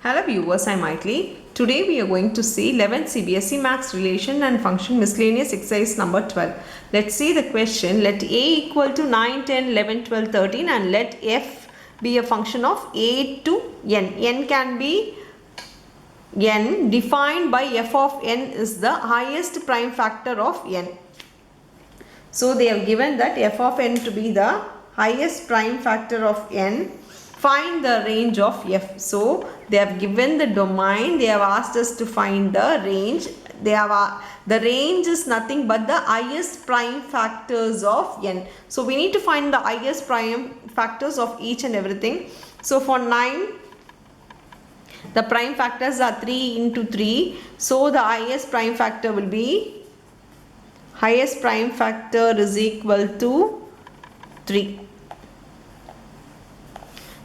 Hello viewers, I'm Maitli. Today we are going to see 11th CBSE Maths Relation and Function Miscellaneous Exercise number 12. Let's see the question. Let A equal to 9, 10, 11, 12, 13 and let F be a function of A to N. N can be N defined by F of N is the highest prime factor of N. So they have given that F of N to be the highest prime factor of N. Find the range of F. So they have given the domain, they have asked us to find the range. The range is nothing but the highest prime factors of N. So we need to find the highest prime factors of each and everything. So for 9, the prime factors are 3 into 3. So the highest prime factor will be, highest prime factor is equal to 3.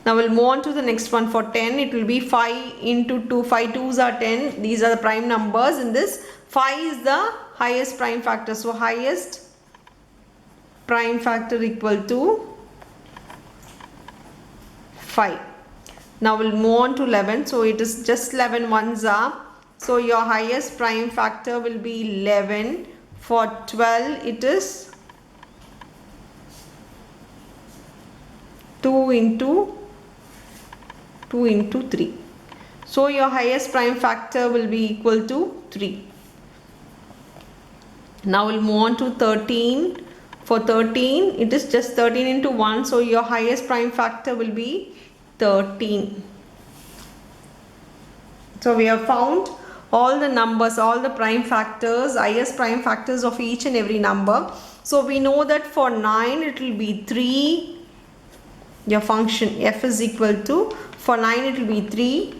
Now we'll move on to the next one. For 10, it will be 5 into 2. 5 2s are 10. These are the prime numbers. In this, 5 is the highest prime factor. So highest prime factor equal to 5. Now we'll move on to 11. So it is just 11 ones are. So your highest prime factor will be 11. For 12, it is 2 into 3. So your highest prime factor will be equal to 3. Now we'll move on to 13. For 13, it is just 13 into 1. So your highest prime factor will be 13. So we have found all the numbers, all the prime factors, highest prime factors of each and every number. So we know that for 9, it will be 3. Your function f is equal to, for 9 it will be 3,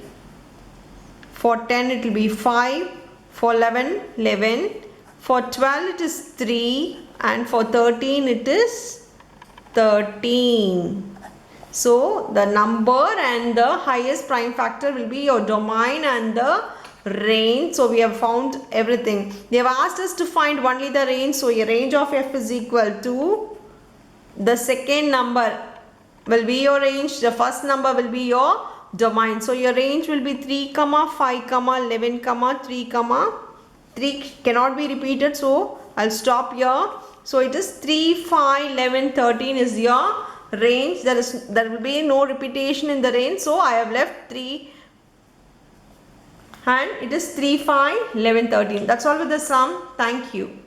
for 10 it will be 5, for 11, 11, for 12 it is 3 and for 13 it is 13. So the number and the highest prime factor will be your domain and the range. So we have found everything. They have asked us to find only the range. So your range of f is equal to, the second number will be your range, the first number will be your domain. So your range will be 3, 5, 11, 3, 3 cannot be repeated, so I'll stop here. So it is 3, 5, 11, 13 is your range. There will be no repetition in the range, so I have left 3 and it is 3, 5, 11, 13. That's all with the sum. Thank you.